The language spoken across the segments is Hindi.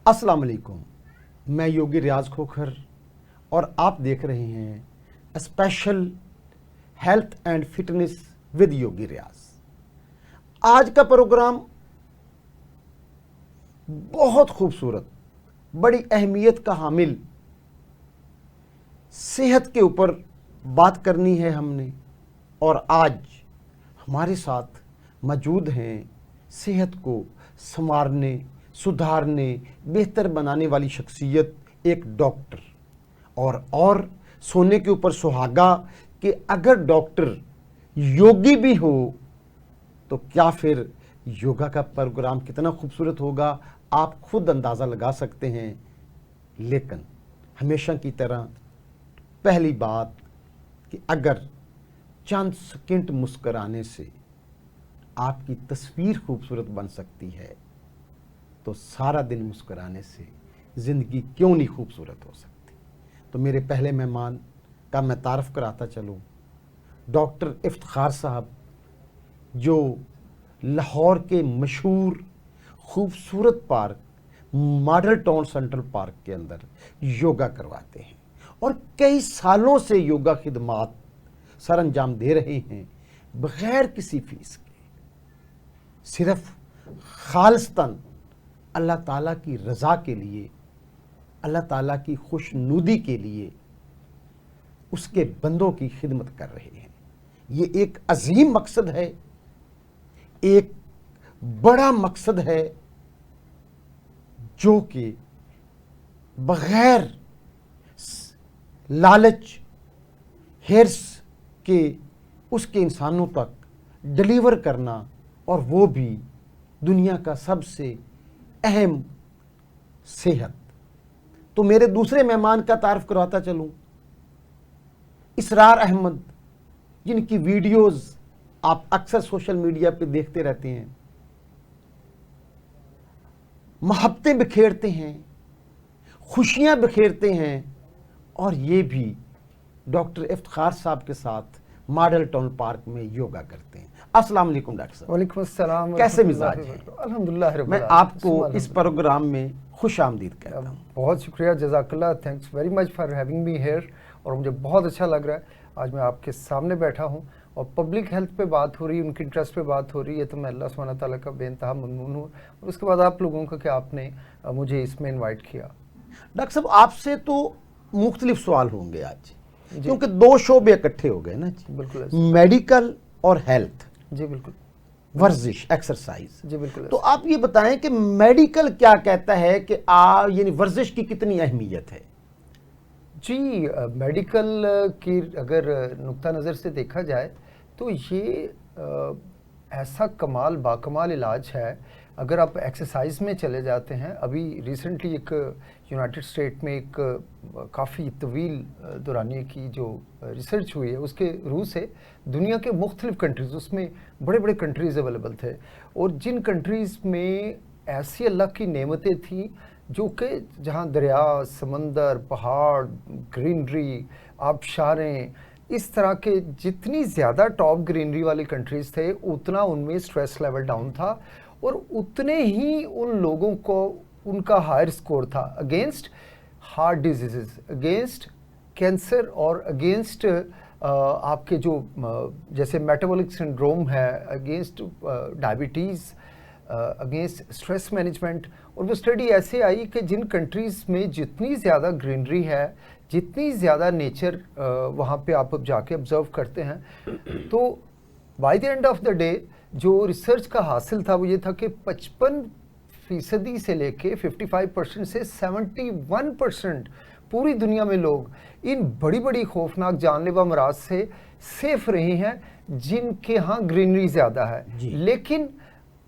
अस्सलाम वालेकुम। मैं योगी रियाज खोखर और आप देख रहे हैं special health and fitness with Yogi Riyaz. आज का प्रोग्राम बहुत खूबसूरत, बड़ी अहमियत का हामिल सेहत के ऊपर बात करनी है हमने, और आज हमारे साथ मौजूद हैं सेहत को संवारने, सुधारने, बेहतर बनाने वाली शख्सियत, एक डॉक्टर। और सोने के ऊपर सुहागा कि अगर डॉक्टर योगी भी हो तो क्या फिर योगा का प्रोग्राम कितना खूबसूरत होगा, आप खुद अंदाज़ा लगा सकते हैं। लेकिन हमेशा की तरह पहली बात कि अगर चंद सेकंड मुस्कुराने से आपकी तस्वीर खूबसूरत बन सकती है तो सारा दिन मुस्कुराने से ज़िंदगी क्यों नहीं खूबसूरत हो सकती। तो मेरे पहले मेहमान का मैं तारफ़ कराता चलूँ, डॉक्टर इफ्तिखार साहब, जो लाहौर के मशहूर खूबसूरत park model town central park के अंदर योगा करवाते हैं और कई सालों से योगा खिदमात सर अंजाम दे रहे हैं बग़ैर किसी फीस के, सिर्फ खालिस्तन अल्लाह ताला की रज़ा के लिए, अल्लाह ताला की खुशनुदी के लिए उसके बंदों की खिदमत कर रहे हैं। ये एक अजीम मकसद है, एक बड़ा मकसद है जो कि बग़ैर लालच, हिर्स के उसके इंसानों तक डिलीवर करना, और वो भी दुनिया का सबसे अहम सेहत। तो मेरे दूसरे मेहमान का तारफ़ करवाता चलूँ, इसरार अहमद, जिनकी वीडियोस आप अक्सर सोशल मीडिया पे देखते रहते हैं। मोहब्बतें बिखेरते हैं, खुशियां बिखेरते हैं, और ये भी डॉक्टर इफ्तिखार साहब के साथ मॉडल टाउन पार्क में योगा करते हैं। अस्सलाम वालेकुम डॉक्टर साहब। वालेकुम अस्सलाम। कैसे मिजाज हैं? अल्हम्दुलिल्लाह। मैं आपको इस प्रोग्राम में खुश आमदीद कहता हूँ। बहुत शुक्रिया, जज़ाकल्लाह, thanks very much for having me here. और मुझे बहुत अच्छा लग रहा है आज मैं आपके सामने बैठा हूँ और पब्लिक हेल्थ पे बात हो रही है, उनकी इंटरेस्ट पे बात हो रही है, तो मैं अल्लाह सुब्हानहू व तआला का बेइंतहा ममनून हूँ। और उसके बाद आप लोगों का कि आपने मुझे इसमें इन्वाइट किया। डॉक्टर साहब, आपसे तो मुख्तलिफ सवाल होंगे आज, क्योंकि दो शोबे इकट्ठे हो गए ना जी। बिल्कुल, मेडिकल और हेल्थ। जी बिल्कुल। वर्जिश, एक्सरसाइज। जी बिल्कुल। तो आप ये बताएं कि मेडिकल क्या कहता है कि यानी वर्जिश की कितनी अहमियत है? जी, मेडिकल की अगर नुक्ता नज़र से देखा जाए तो ये ऐसा कमाल बाकमाल इलाज है। अगर आप एक्सरसाइज में चले जाते हैं, अभी रिसेंटली एक यूनाइटेड स्टेट में एक काफ़ी तवील दौरानिए की जो रिसर्च हुई है, उसके रूह से दुनिया के मुख्तलिफ कंट्रीज़, उसमें बड़े बड़े कंट्रीज़ अवेलेबल थे, और जिन कंट्रीज़ में ऐसी अल्लाह की नेमतें थी जो कि जहाँ दरिया, समंदर, पहाड़, ग्रीनरी, आबशारें, इस तरह के जितनी ज़्यादा टॉप ग्रीनरी वाली कंट्रीज़ थे, उतना उनमें स्ट्रेस लेवल डाउन था, और उतने ही उन लोगों को उनका हायर स्कोर था against heart disease, against cancer, और अगेंस्ट आपके जो जैसे मेटाबॉलिक सिंड्रोम है, against diabetes, against stress management. और वो स्टडी ऐसे आई कि जिन कंट्रीज़ में जितनी ज़्यादा ग्रीनरी है, जितनी ज़्यादा नेचर वहाँ पे आप जाके ऑब्ज़र्व करते हैं, तो by the end of the day जो रिसर्च का हासिल था वो ये था कि 55% से लेके 55% से 71% पूरी दुनिया में लोग इन बड़ी बड़ी खौफनाक जानलेवा अमराज से सेफ रहे हैं जिनके यहाँ ग्रीनरी ज़्यादा है। लेकिन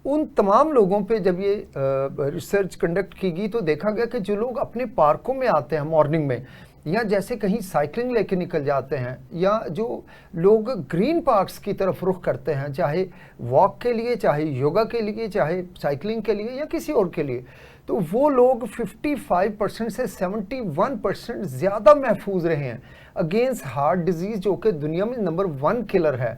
उन तमाम लोगों पे जब ये रिसर्च कंडक्ट की गई तो देखा गया कि जो लोग अपने पार्कों में आते हैं मॉर्निंग में, या जैसे कहीं साइकिलिंग लेके निकल जाते हैं, या जो लोग ग्रीन पार्क्स की तरफ रुख करते हैं, चाहे वॉक के लिए, चाहे योगा के लिए, चाहे साइकिलिंग के लिए, या किसी और के लिए, तो वो लोग 55% से 71% ज़्यादा महफूज रहे हैं अगेंस्ट हार्ट डिजीज़, जो कि दुनिया में नंबर 1 किलर है।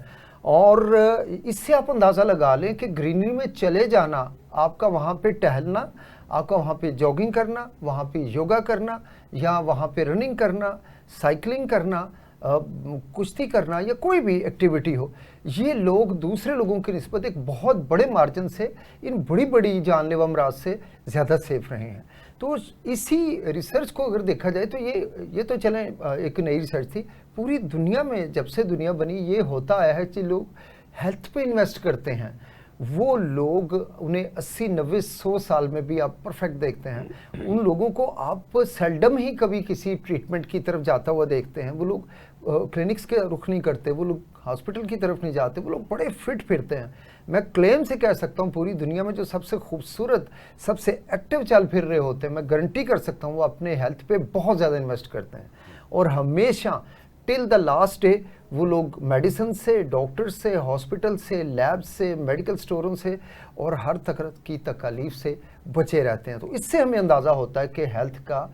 और इससे आप अंदाज़ा लगा लें कि ग्रीनरी में चले जाना, आपका वहाँ पे टहलना, आपका वहाँ पे जॉगिंग करना, वहाँ पे योगा करना, या वहाँ पे रनिंग करना, साइकिलिंग करना, कुश्ती करना, या कोई भी एक्टिविटी हो, ये लोग दूसरे लोगों की निस्बत एक बहुत बड़े मार्जिन से इन बड़ी बड़ी जानलेवा अमराज से ज़्यादा सेफ रहे हैं। तो इसी रिसर्च को अगर देखा जाए तो ये तो चलें एक नई रिसर्च थी, पूरी दुनिया में जब से दुनिया बनी ये होता आया है कि लोग हेल्थ पे इन्वेस्ट करते हैं। वो लोग उन्हें 80, 90, 100 साल में भी आप परफेक्ट देखते हैं। उन लोगों को आप सेल्डम ही कभी किसी ट्रीटमेंट की तरफ जाता हुआ देखते हैं। वो लोग क्लिनिक्स के रुख नहीं करते, वो लोग हॉस्पिटल की तरफ नहीं जाते, वो लोग बड़े फिट फिरते हैं। मैं क्लेम से कह सकता हूँ पूरी दुनिया में जो सबसे खूबसूरत, सबसे एक्टिव चल फिर रहे होते हैं, मैं गारंटी कर सकता हूँ वो अपने हेल्थ पे बहुत ज़्यादा इन्वेस्ट करते हैं। और हमेशा टिल द लास्ट डे वो लोग मेडिसिन से, डॉक्टर से, हॉस्पिटल से, लैब से, मेडिकल स्टोरों से और हर तरह की तकलीफ से बचे रहते हैं। तो इससे हमें अंदाज़ा होता है कि हेल्थ का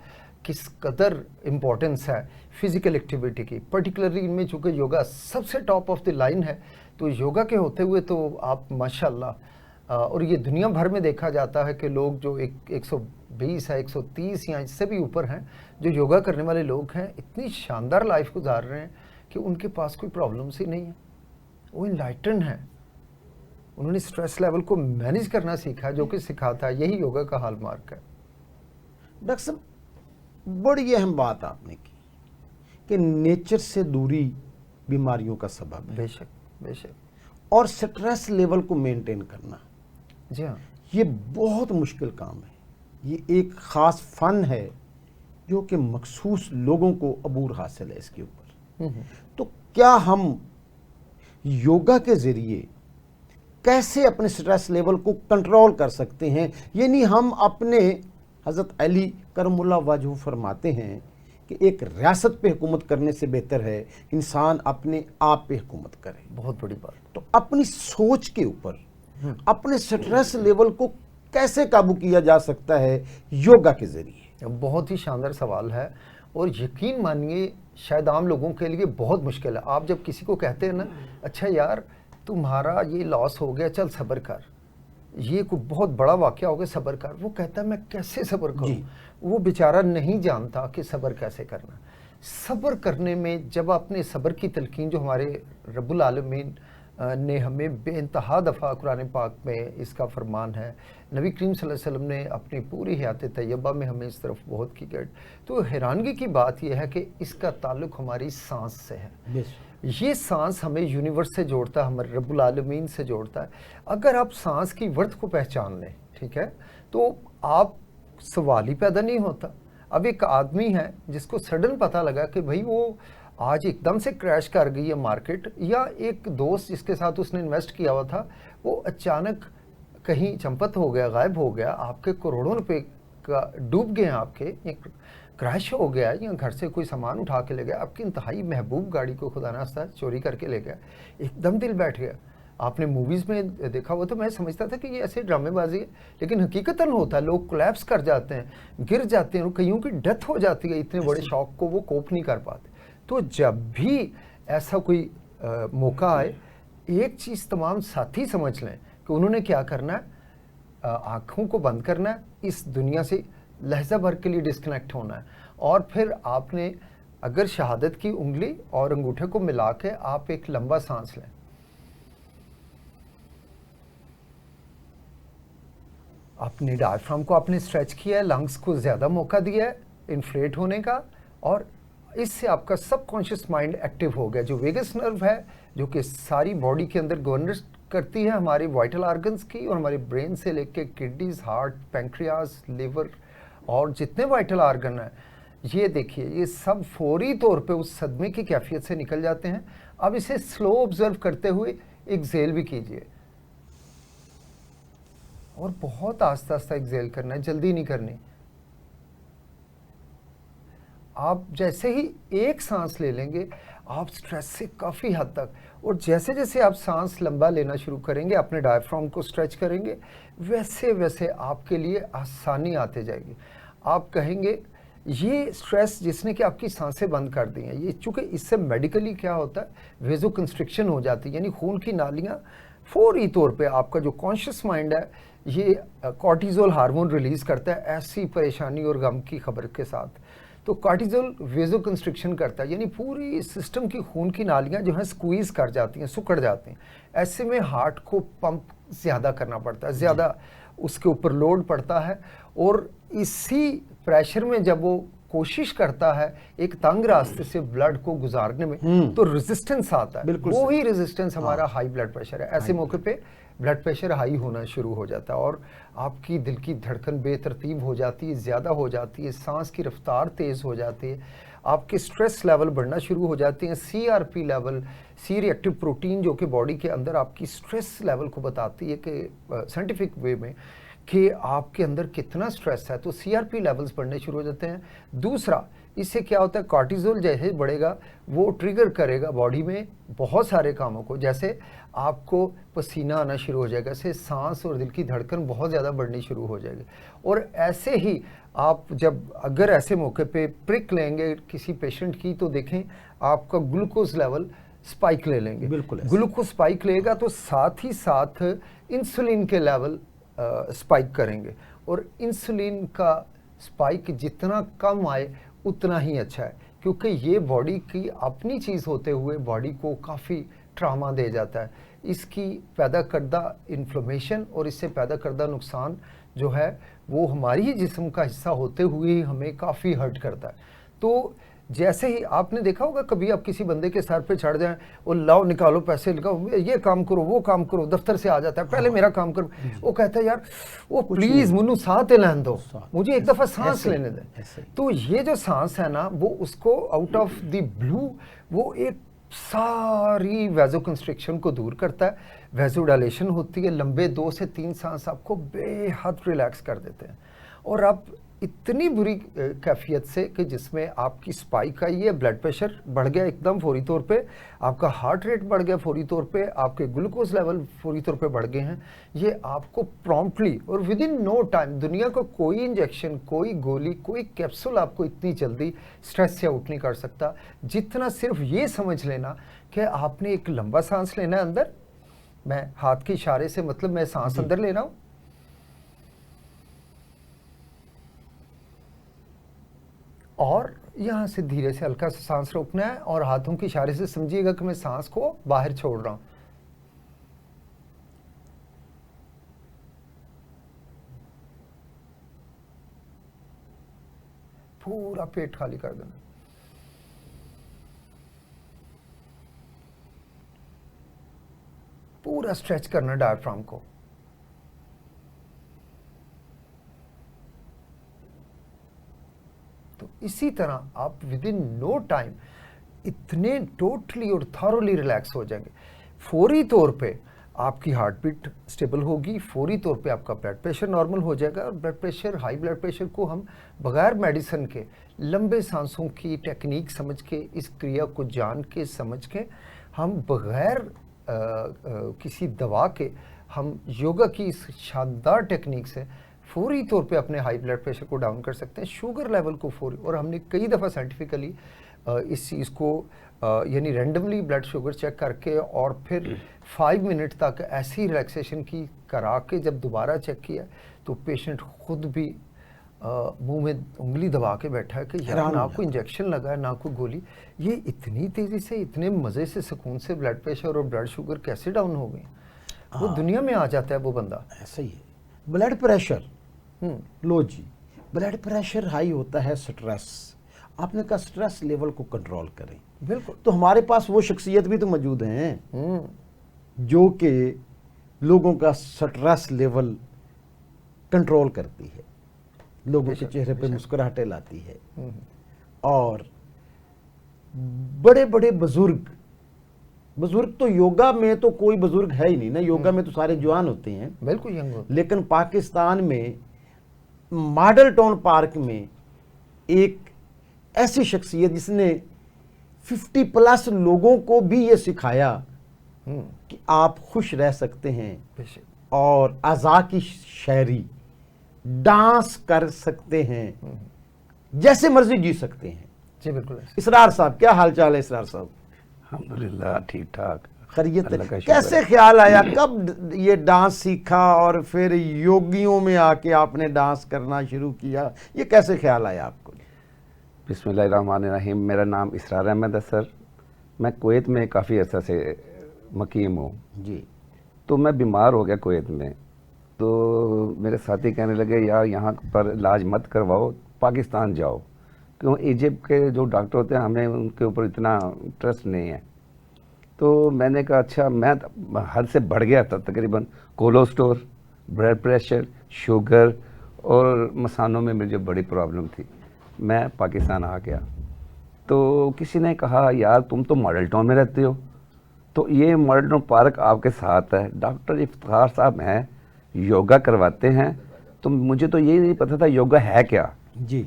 किस कदर इम्पोर्टेंस है फिज़िकल एक्टिविटी की, पर्टिकुलरली इनमें चूँकि योगा सबसे टॉप ऑफ द लाइन है। तो योगा के होते हुए तो आप माशाल्लाह, और ये दुनिया भर में देखा जाता है कि लोग जो 120 है, 130 या इससे भी ऊपर हैं, जो योगा करने वाले लोग हैं, इतनी शानदार लाइफ गुजार रहे हैं कि उनके पास कोई प्रॉब्लम्स ही नहीं है। वो इनलाइटन है, उन्होंने स्ट्रेस लेवल को मैनेज करना सीखा, जो कि सिखाता है, यही योगा का हॉलमार्क है। डॉक्टर साहब, बड़ी अहम बात आपने की कि नेचर से दूरी बीमारियों का सबब है। बेशक बेशक। और स्ट्रेस लेवल को मेंटेन करना, जी हाँ, ये बहुत मुश्किल काम है। ये एक ख़ास फ़न है जो कि मखसूस लोगों को अबूर हासिल है इसके ऊपर। तो क्या हम योगा के ज़रिए कैसे अपने स्ट्रेस लेवल को कंट्रोल कर सकते हैं? यानी हम अपने, हज़रत अली करमुल्लाह वजहू फरमाते हैं कि एक रियासत पे हुकूमत करने से बेहतर है इंसान अपने आप पे हुकूमत करे। बहुत बड़ी बात। तो अपनी सोच के ऊपर अपने स्ट्रेस लेवल को कैसे काबू किया जा सकता है योगा के ज़रिए? बहुत ही शानदार सवाल है, और यकीन मानिए शायद आम लोगों के लिए बहुत मुश्किल है। आप जब किसी को कहते हैं ना, अच्छा यार तुम्हारा ये लॉस हो गया, चल सब्र कर, ये कोई बहुत बड़ा वाक़या हो गया, सब्र कर, वो कहता है मैं कैसे सब्र करूं? वो बेचारा नहीं जानता कि सब्र कैसे करना। सब्र करने में जब आपने सब्र की तलकीन, जो हमारे रब्बुल आलमीन ने हमें बेइंतहा दफ़ा कुरान पाक में इसका फरमान है, नबी करीम सल्लल्लाहु अलैहि वसल्लम ने अपनी पूरी हयात तैयबा में हमें इस तरफ बहुत की गई। तो हैरानगी की बात यह है कि इसका ताल्लुक़ हमारी सांस से है। ये सांस हमें यूनिवर्स से जोड़ता है, हमारे रब्बुल आलमीन से जोड़ता है। अगर आप सांस की वर्थ को पहचान लें, ठीक है, तो आप सवाल ही पैदा नहीं होता। अब एक आदमी है जिसको सडन पता लगा कि भाई वो आज एकदम से क्रैश कर गई है मार्केट, या एक दोस्त जिसके साथ उसने इन्वेस्ट किया हुआ था वो अचानक कहीं चंपत हो गया, गायब हो गया, आपके करोड़ों रुपए का डूब गए, आपके एक क्रैश हो गया, या घर से कोई सामान उठा के ले गया, आपकी इंतहाई महबूब गाड़ी को खुदा ना खास्ता चोरी करके ले गया, एकदम दिल बैठ गया। आपने मूवीज़ में देखा हुआ, तो मैं समझता था कि ये ऐसे ड्रामेबाजी है, लेकिन हकीकतन होता है। लोग कोलैप्स कर जाते हैं, गिर जाते हैं, और कईयों की डेथ हो जाती है, इतने बड़े शौक को वो कोप नहीं कर पाते। तो जब भी ऐसा कोई मौका आए, एक चीज़ तमाम साथी समझ लें कि उन्होंने क्या करना है, आँखों को बंद करना है, इस दुनिया से लहजा भर के लिए डिस्कनेक्ट होना है, और फिर आपने अगर शहादत की उंगली और अंगूठे को मिला के आप एक लंबा सांस लें, अपने डायफ्राम को आपने स्ट्रेच किया है, लंग्स को ज़्यादा मौका दिया है इन्फ्लेट होने का, और इससे आपका सबकॉन्शियस माइंड एक्टिव हो गया। जो वेगस नर्व है, जो कि सारी बॉडी के अंदर गवर्नेंस करती है हमारे वाइटल ऑर्गन्स की, और हमारे ब्रेन से लेके किडनीज, हार्ट, पैंक्रियाज, लिवर और जितने वाइटल ऑर्गन हैं, ये देखिए ये सब फौरी तौर पे उस सदमे की कैफियत से निकल जाते हैं। अब इसे स्लो ऑब्जर्व करते हुए एक्सेल भी कीजिए, और बहुत आस्ता आस्ता एक्सेल करना है, जल्दी नहीं करनी। आप जैसे ही एक सांस ले लेंगे, आप स्ट्रेस से काफ़ी हद तक, और जैसे जैसे आप सांस लंबा लेना शुरू करेंगे, अपने डायफ्राम को स्ट्रेच करेंगे, वैसे वैसे आपके लिए आसानी आते जाएगी। आप कहेंगे ये स्ट्रेस जिसने कि आपकी सांसें बंद कर दी हैं, ये चूंकि इससे मेडिकली क्या होता है, वेजो कंस्ट्रिक्शन हो जाती है, यानी खून की नालियां फौरी तौर पे, आपका जो कॉन्शियस माइंड है ये कॉर्टिजोल हार्मोन रिलीज करता है ऐसी परेशानी और गम की खबर के साथ। तो कॉर्टिजोल वेजो कंस्ट्रिक्शन करता है, यानी पूरी सिस्टम की खून की नालियां जो हैं स्क्वीज कर जाती हैं, सुकड़ जाती हैं। ऐसे में हार्ट को पंप ज़्यादा करना पड़ता है, ज़्यादा उसके ऊपर लोड पड़ता है, और इसी प्रेशर में जब वो कोशिश करता है एक तंग रास्ते से ब्लड को गुजारने में, तो रेजिस्टेंस आता है। वो ही रेजिस्टेंस हमारा हाई ब्लड प्रेशर है। ऐसे मौके पे ब्लड प्रेशर हाई होना शुरू हो जाता है और आपकी दिल की धड़कन बेतरतीब हो जाती है, ज़्यादा हो जाती है, सांस की रफ्तार तेज़ हो जाती है, आपके स्ट्रेस लेवल बढ़ना शुरू हो जाते हैं। CRP लेवल, सी रिएक्टिव प्रोटीन, जो कि बॉडी के अंदर आपकी स्ट्रेस लेवल को बताती है कि साइंटिफिक वे में कि आपके अंदर कितना स्ट्रेस है, तो CRP लेवल्स बढ़ने शुरू हो जाते हैं। दूसरा, इससे क्या होता है, कॉर्टिजोल जैसे बढ़ेगा वो ट्रिगर करेगा बॉडी में बहुत सारे कामों को, जैसे आपको पसीना आना शुरू हो जाएगा, इससे सांस और दिल की धड़कन बहुत ज़्यादा बढ़नी शुरू हो जाएगी। और ऐसे ही आप जब अगर ऐसे मौके पे प्रिक लेंगे किसी पेशेंट की, तो देखें आपका ग्लूकोज लेवल स्पाइक ले लेंगे। बिल्कुल ग्लूकोज स्पाइक लेगा तो साथ ही साथ इंसुलिन के लेवल स्पाइक करेंगे, और इंसुलिन का स्पाइक जितना कम आए उतना ही अच्छा है, क्योंकि ये बॉडी की अपनी चीज़ होते हुए बॉडी को काफ़ी ट्रामा दे जाता है। इसकी पैदा करदा इन्फ्लेमेशन और इससे पैदा करदा नुकसान जो है वो हमारी ही जिस्म का हिस्सा होते हुए ही हमें काफ़ी हर्ट करता है। तो जैसे ही आपने देखा होगा, कभी आप किसी बंदे के सर पे चढ़ जाएं और लाओ निकालो पैसे, लगाओ, ये काम करो वो काम करो, दफ्तर से आ जाता है, पहले मेरा काम करो, वो कहता है यार वो प्लीज मुन्नू सांस लेने दो, मुझे एक दफ़ा सांस लेने दें। तो ये जो सांस है ना, वो उसको आउट ऑफ द ब्लू वो एक सारी वेजो कंस्ट्रिक्शन को दूर करता है, वेजो डायलेशन होती है, लंबे 2 से 3 सांस आपको बेहद रिलैक्स कर देते हैं। और आप इतनी बुरी कैफियत से कि जिसमें आपकी स्पाइक आई है, ब्लड प्रेशर बढ़ गया एकदम फौरी तौर पे, आपका हार्ट रेट बढ़ गया फौरी तौर पे, आपके ग्लूकोज लेवल फौरी तौर पे बढ़ गए हैं, ये आपको प्रॉम्प्टली और विद इन नो टाइम, दुनिया का कोई इंजेक्शन, कोई गोली, कोई कैप्सूल आपको इतनी जल्दी स्ट्रेस से आउट नहीं कर सकता, जितना सिर्फ ये समझ लेना कि आपने एक लंबा सांस लेना है अंदर, मैं हाथ के इशारे से मतलब मैं सांस अंदर ले रहा हूँ, और यहाँ से धीरे से हल्का सा सांस रोकना है और हाथों के इशारे से समझिएगा कि मैं सांस को बाहर छोड़ रहा हूँ। पूरा पेट खाली कर देना। पूरा स्ट्रेच करना डायफ्राम को। तो इसी तरह आप विद इन नो टाइम इतने टोटली और थॉरोली रिलैक्स हो जाएंगे। फौरी तौर पे आपकी हार्ट बीट स्टेबल होगी, फौरी तौर पे आपका ब्लड प्रेशर नॉर्मल हो जाएगा। और blood pressure, high blood pressure को हम बगैर मेडिसिन के, लंबे सांसों की टेक्निक समझ के, इस क्रिया को जान के समझ के, हम बगैर किसी दवा के, हम योगा की इस शानदार टेक्निक से फौरी तौर पे अपने हाई ब्लड प्रेशर को डाउन कर सकते हैं, शुगर लेवल को फौरी। और हमने कई दफ़ा साइंटिफिकली इस चीज़ को यानी रैंडमली ब्लड शुगर चेक करके और फिर 5 मिनट तक ऐसी रिलैक्सेशन की करा के जब दोबारा चेक किया तो पेशेंट खुद भी मुंह में उंगली दबा के बैठा है कि यार ना कोई इंजेक्शन लगा है ना कोई गोली, ये इतनी तेज़ी से, इतने मज़े से, सुकून से ब्लड प्रेशर और ब्लड शुगर कैसे डाउन हो गई। वो दुनिया में आ जाता है वो बंदा। ऐसा ही है। ब्लड प्रेशर लो जी, ब्लड प्रेशर हाई होता है स्ट्रेस। आपने कहा स्ट्रेस लेवल को कंट्रोल करें। बिल्कुल। तो हमारे पास वो शख्सियत भी तो मौजूद हैं जो कि लोगों का स्ट्रेस लेवल कंट्रोल करती है, लोगों के चेहरे पे मुस्कुराहटें लाती है। और बड़े बड़े बुजुर्ग तो योगा में तो कोई बुजुर्ग है ही नहीं ना, योगा में तो सारे जवान होते हैं, बिल्कुल यंग। लेकिन पाकिस्तान में मॉडल टाउन पार्क में एक ऐसी शख्सियत जिसने 50+ लोगों को भी ये सिखाया कि आप खुश रह सकते हैं और आज़ा की शायरी, डांस कर सकते हैं, जैसे मर्जी जी सकते हैं। जी बिल्कुल ऐसे। इसरार साहब, क्या हाल चाल है इसरार साहब? अल्हम्दुलिल्लाह ठीक ठाक। खैरियत है? अल्लाह का शुक्र कैसे है। ख्याल आया, कब ये डांस सीखा और फिर योगियों में आके आपने डांस करना शुरू किया, ये कैसे ख्याल आया आपको? बिस्मिल्लाहिर्रहमानिर्रहीम। मेरा नाम इसरार अहमद है सर। मैं कुवैत में काफ़ी अर्सा से मुकीम हूँ। जी। तो मैं बीमार हो गया कुवैत में। तो मेरे साथी कहने लगे यार यहाँ पर इलाज मत करवाओ, पाकिस्तान जाओ, क्यों इजिप्ट के जो डॉक्टर होते हैं हमें उनके ऊपर इतना ट्रस्ट नहीं है। तो मैंने कहा अच्छा, मैं हद से बढ़ गया था तकरीबन, कोलेस्ट्रॉल, ब्लड प्रेशर, शुगर और मसानों में मुझे बड़ी प्रॉब्लम थी। मैं पाकिस्तान आ गया तो किसी ने कहा यार तुम तो मॉडल टाउन में रहते हो, तो ये मॉडल टाउन पार्क आपके साथ है, डॉक्टर इफ्तिखार साहब हैं, योगा करवाते हैं। तो मुझे तो ये नहीं पता था योगा है क्या। जी।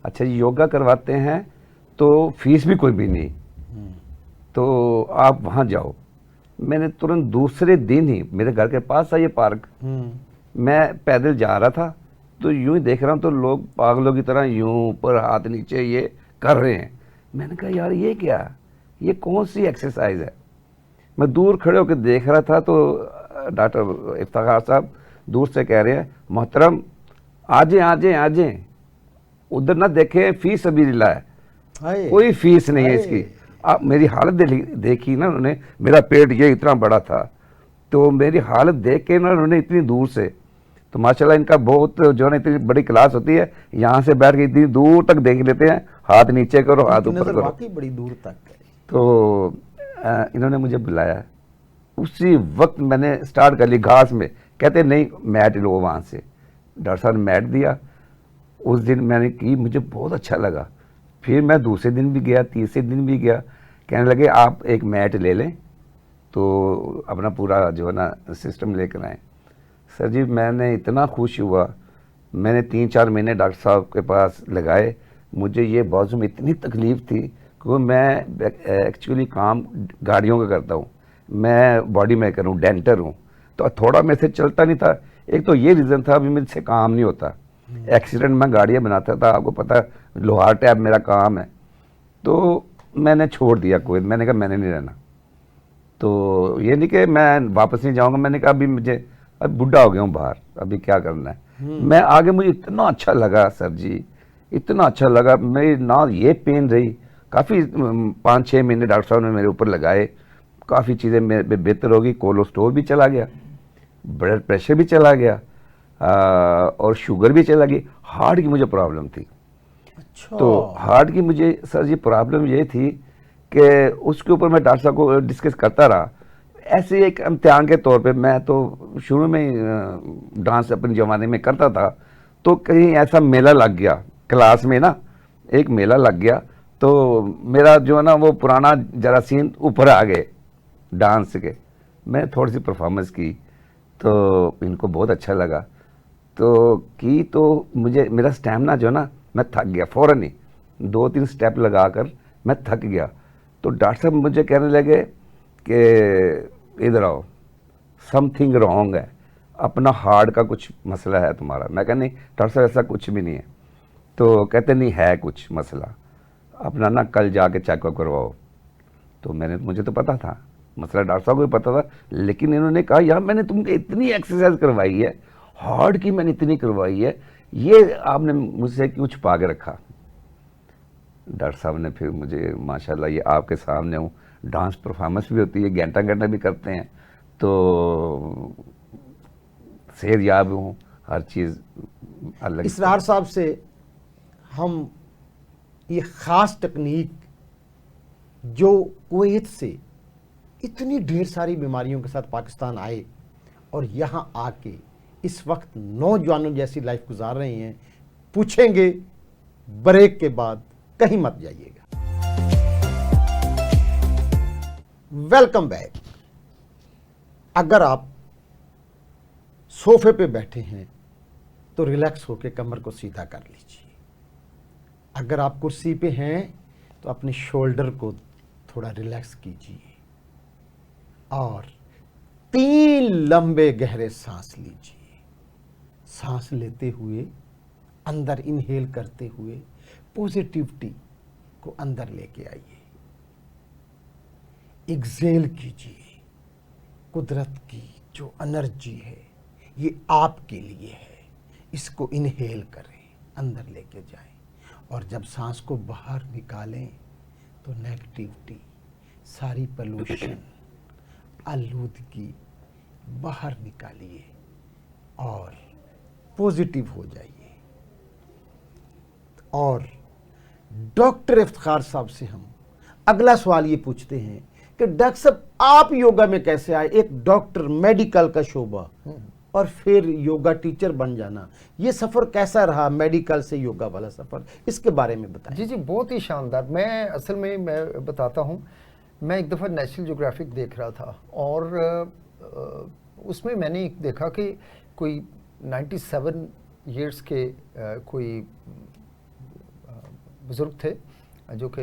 अच्छा जी, योगा करवाते हैं तो फीस भी कोई भी नहीं, तो आप वहाँ जाओ। मैंने तुरंत दूसरे दिन ही, मेरे घर के पास था ये पार्क, मैं पैदल जा रहा था तो यूं ही देख रहा हूँ तो लोग पागलों की तरह यूं ऊपर हाथ नीचे ये कर रहे हैं। मैंने कहा यार ये क्या, ये कौन सी एक्सरसाइज है। मैं दूर खड़े होकर देख रहा था तो डॉक्टर इफ्तिखार साहब दूर से कह रहे हैं मोहतरम आजे आजे आजे, उधर ना देखें, फीस अभी रिला है, हाय। कोई फीस नहीं है इसकी। आप मेरी हालत देखी ना उन्होंने, मेरा पेट ये इतना बड़ा था, तो मेरी हालत देख के ना उन्होंने इतनी दूर से, तो माशाल्लाह इनका बहुत जो है ना इतनी बड़ी क्लास होती है, यहाँ से बैठ के इतनी दूर तक देख लेते हैं, हाथ नीचे करो हाथ इनकी ऊपर नजर करो। वाकई बड़ी दूर तक है। तो इन्होंने मुझे बुलाया, उसी वक्त मैंने स्टार्ट कर ली घास में। कहते नहीं मैट लो वहाँ से। डॉक्टर साहब ने मैट दिया, उस दिन मैंने की, मुझे बहुत अच्छा लगा। फिर मैं दूसरे दिन भी गया, तीसरे दिन भी गया, कहने लगे आप एक मैट ले लें तो अपना पूरा जो है ना सिस्टम लेकर आएँ। सर जी मैंने इतना खुश हुआ, मैंने 3-4 महीने डॉक्टर साहब के पास लगाए। मुझे ये बाजू में इतनी तकलीफ़ थी क्योंकि मैं एक्चुअली काम गाड़ियों का करता हूँ, मैं बॉडी मेकर हूँ, डेंटर हूँ, तो थोड़ा मेरे से चलता नहीं था। एक तो ये रीज़न था, अभी मेरे से काम नहीं होता, एक्सीडेंट में गाड़ियाँ बनाता था, आपको पता है लोहार टैप मेरा काम है। तो मैंने छोड़ दिया कुवैत, मैंने कहा मैंने नहीं रहना। तो ये नहीं कि मैं वापस नहीं जाऊँगा, मैंने कहा अभी मुझे, अब बुढ़ा हो गया हूँ बाहर, अभी क्या करना है। मैं आगे, मुझे इतना अच्छा लगा सर जी, इतना अच्छा लगा। मेरी ना ये पेन रही, काफ़ी 5-6 महीने डॉक्टर साहब ने मेरे ऊपर लगाए, काफ़ी चीज़ें मेरे बेहतर होगी, कोलेस्ट्रॉल भी चला गया, ब्लड प्रेशर भी चला गया, और शुगर भी चला गई। हार्ट की मुझे प्रॉब्लम थी। अच्छा। तो हार्ट की मुझे सर जी प्रॉब्लम ये थी कि उसके ऊपर मैं डॉक्टर साहब को डिस्कस करता रहा, ऐसे एक इम्तिहान के तौर पे। मैं तो शुरू में ही डांस अपने ज़माने में करता था, तो कहीं ऐसा मेला लग गया क्लास में ना, एक मेला लग गया, तो मेरा जो है ना वो पुराना जरासीम ऊपर आ गए डांस के। मैं थोड़ी सी परफॉर्मेंस की तो इनको बहुत अच्छा लगा, तो मुझे मेरा स्टैमिना जो है ना, मैं थक गया फ़ौरन ही, 2-3 स्टेप लगाकर मैं थक गया। तो डॉक्टर साहब मुझे कहने लगे कि इधर आओ, समथिंग रॉन्ग है, अपना हार्ट का कुछ मसला है तुम्हारा। मैं कहा नहीं डॉक्टर साहब ऐसा कुछ भी नहीं है। तो कहते नहीं है कुछ मसला, अपना ना कल जाके चेकअप करवाओ। तो मुझे तो पता था मसला, डॉक्टर साहब को भी पता था, लेकिन इन्होंने कहा यार मैंने तुमको इतनी एक्सरसाइज करवाई है, हार्ट की मैंने इतनी करवाई है, ये आपने मुझसे क्यों छुपा के रखा। डॉक्टर साहब ने फिर मुझे, माशाल्लाह ये आपके सामने हूँ, डांस परफॉर्मेंस भी होती है, घंटा घंटा भी करते हैं, तो सेहतयाब हूँ, हर चीज़ अलग। इसरार साहब से हम ये ख़ास तकनीक जो कुवैत से इतनी ढेर सारी बीमारियों के साथ पाकिस्तान आए और यहाँ आके इस वक्त नौजवानों जैसी लाइफ गुजार रहे हैं, पूछेंगे ब्रेक के बाद, कहीं मत जाइएगा। Welcome back. अगर आप सोफे पे बैठे हैं तो रिलैक्स होकर कमर को सीधा कर लीजिए। अगर आप कुर्सी पे हैं तो अपने शोल्डर को थोड़ा रिलैक्स कीजिए और 3 लंबे गहरे सांस लीजिए। सांस लेते हुए अंदर इनहेल करते हुए पॉजिटिविटी को अंदर लेके आइए, एक्सेल कीजिए। कुदरत की जो एनर्जी है ये आपके लिए है, इसको इनहेल करें, अंदर लेके जाएं, और जब सांस को बाहर निकालें तो नेगेटिविटी, सारी पोल्यूशन, आलूदगी बाहर निकालिए और पॉजिटिव हो जाइए। और डॉक्टर इफ्तिखार साहब से हम अगला सवाल ये पूछते हैं कि डॉक्टर साहब आप योगा में कैसे आए? एक डॉक्टर, मेडिकल का शोबा, और फिर योगा टीचर बन जाना, ये सफ़र कैसा रहा, मेडिकल से योगा वाला सफ़र, इसके बारे में बताएं। जी बहुत ही शानदार। मैं असल में मैं बताता हूँ, मैं एक दफ़ा नेशनल ज्योग्राफिक देख रहा था और उसमें मैंने देखा कि कोई 97 इयर्स के कोई बुज़ुर्ग थे जो कि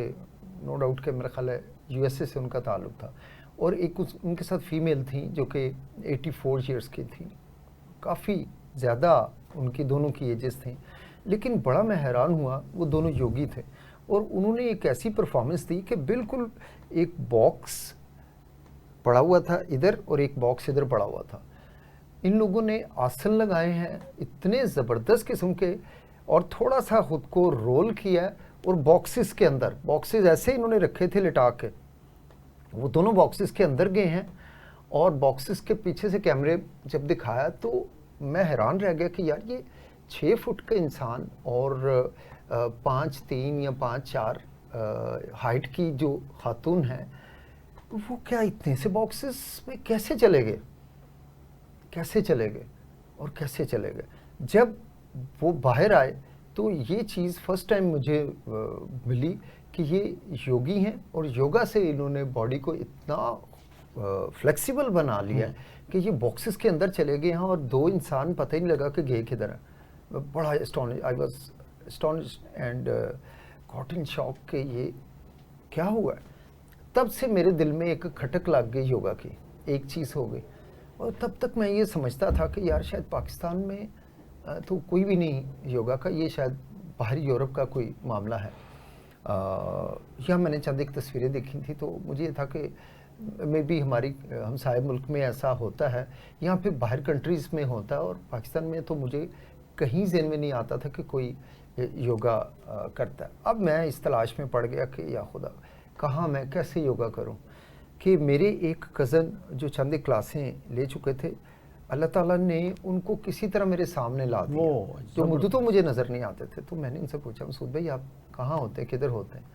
नो डाउट के मेरा ख्याल है यूएसए से उनका ताल्लुक़ था, और एक उनके साथ फीमेल थी जो कि 84 इयर्स की थी। काफ़ी ज़्यादा उनकी दोनों की एजेस थी, लेकिन बड़ा मैं हैरान हुआ, वो दोनों योगी थे और उन्होंने एक ऐसी परफॉर्मेंस दी कि बिल्कुल एक बॉक्स पड़ा हुआ था इधर और एक बॉक्स इधर पड़ा हुआ था। इन लोगों ने आसन लगाए हैं इतने ज़बरदस्त किस्म के, और थोड़ा सा खुद को रोल किया, और बॉक्सेस के अंदर, बॉक्सेस ऐसे इन्होंने रखे थे लिटा के, वो दोनों बॉक्सेस के अंदर गए हैं, और बॉक्सेस के पीछे से कैमरे जब दिखाया तो मैं हैरान रह गया कि यार ये 6 फुट का इंसान और 5'3" या 5'4" हाइट की जो खातून है, वो क्या इतने से बॉक्सेस में कैसे चले गए, कैसे चले गए और कैसे चले गए। जब वो बाहर आए तो ये चीज़ फर्स्ट टाइम मुझे मिली कि ये योगी हैं, और योगा से इन्होंने बॉडी को इतना फ्लेक्सिबल बना लिया है कि ये बॉक्सेस के अंदर चले गए हैं, और 2 इंसान पता ही नहीं लगा कि गए किधर है। बड़ा I was astonished and got in shock कि ये क्या हुआ है। तब से मेरे दिल में एक खटक लग गई योगा की, एक चीज़ हो गई। और तब तक मैं ये समझता था कि यार शायद पाकिस्तान में तो कोई भी नहीं योगा का, ये शायद बाहरी यूरोप का कोई मामला है। यहाँ मैंने चंद एक तस्वीरें देखी थी तो मुझे ये था कि मे बी हमारी हमसाये मुल्क में ऐसा होता है, यहाँ पे बाहर कंट्रीज़ में होता है, और पाकिस्तान में तो मुझे कहीं ज़हन में नहीं आता था कि कोई योगा करता है। अब मैं इस तलाश में पड़ गया कि या खुदा कहाँ मैं कैसे योगा करूँ, कि मेरे एक कज़न जो चंद एक क्लासें ले चुके थे, अल्लाह ताला ने उनको किसी तरह मेरे सामने ला दिया, जो मुझे नज़र नहीं आते थे। तो मैंने उनसे पूछा, मसूद भाई आप कहाँ होते हैं, किधर होते हैं,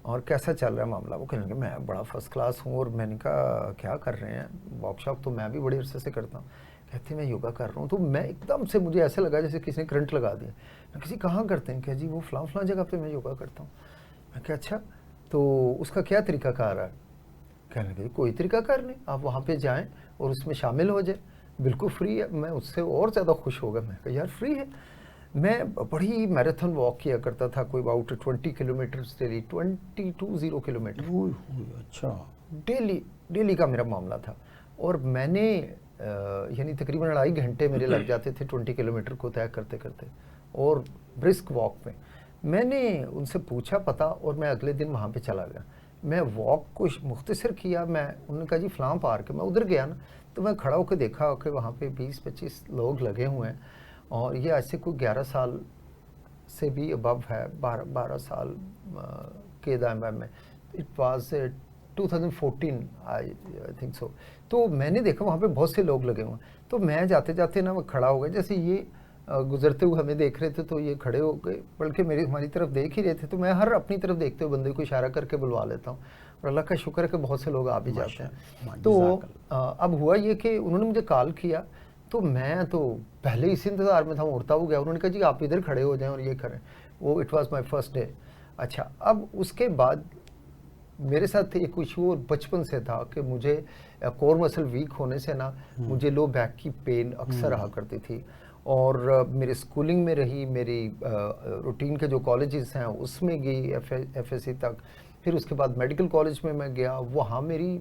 और कैसा चल रहा है मामला? वो कहने लगे मैं बड़ा फर्स्ट क्लास हूँ। और मैंने कहा क्या कर रहे हैं? वर्कशॉप तो मैं भी बड़े अरसे से करता हूँ। कहते मैं योगा कर रहा हूँ। तो मैं एकदम से, मुझे ऐसे लगा जैसे किसी ने करंट लगा दिया। मैं किसी कहाँ करते हैं? क्या जी वो फलां जगह पे मैं योगा करता हूँ। मैं क्या अच्छा, तो उसका क्या तरीक़ाकार है? कहने लगे कोई तरीक़ाकार नहीं, आप वहाँ पे जाएं और उसमें शामिल हो जाए, बिल्कुल फ्री है। मैं उससे और ज़्यादा खुश हो गया। मैं कहा यार फ्री है। मैं बड़ी मैराथन वॉक किया करता था, कोई अबाउट 20 किलोमीटर डेली, 22 किलोमीटर। अच्छा, डेली का मेरा मामला था। और मैंने यानी तकरीबन 2.5 घंटे मेरे लग जाते थे 20 किलोमीटर को तय करते करते, और ब्रिस्क वॉक में। मैंने उनसे पूछा पता, और मैं अगले दिन वहाँ पे चला गया। मैं वॉक को मुख्तसर किया। उन्होंने कहा जी फलां पार्क है। मैं उधर गया ना, तो मैं खड़ा होकर देखा कि वहाँ पे 20-25 लोग लगे हुए हैं, और ये ऐसे कोई 11 साल से भी अबव है, 12 साल के दायरा में। It was 2014 I think so. तो मैंने देखा वहाँ पे बहुत से लोग लगे हुए हैं। तो मैं जाते जाते ना वो खड़ा हो गया, जैसे ये गुजरते हुए हमें देख रहे थे तो ये खड़े हो गए, बल्कि हमारी तरफ देख ही रहे थे। तो मैं हर अपनी तरफ देखते हुए बंदे को इशारा करके बुलवा लेता हूँ, और अल्लाह का शुक्र है कि बहुत से लोग आ भी जाते हैं। तो अब हुआ ये कि उन्होंने मुझे कॉल किया, तो मैं तो पहले इसी इंतज़ार में था, उड़ता हुआ गया। उन्होंने कहा जी आप इधर खड़े हो जाएं और ये करें। वो it was my first day. अच्छा, अब उसके बाद मेरे साथ एक इशू बचपन से था कि मुझे कोर मसल वीक होने से ना मुझे लो बैक की पेन अक्सर रहा करती थी, और मेरी स्कूलिंग में रही, मेरी रूटीन के जो कॉलेजेस हैं उसमें गई एफएससी तक। फिर उसके बाद मेडिकल कॉलेज में मैं गया, वहाँ मेरी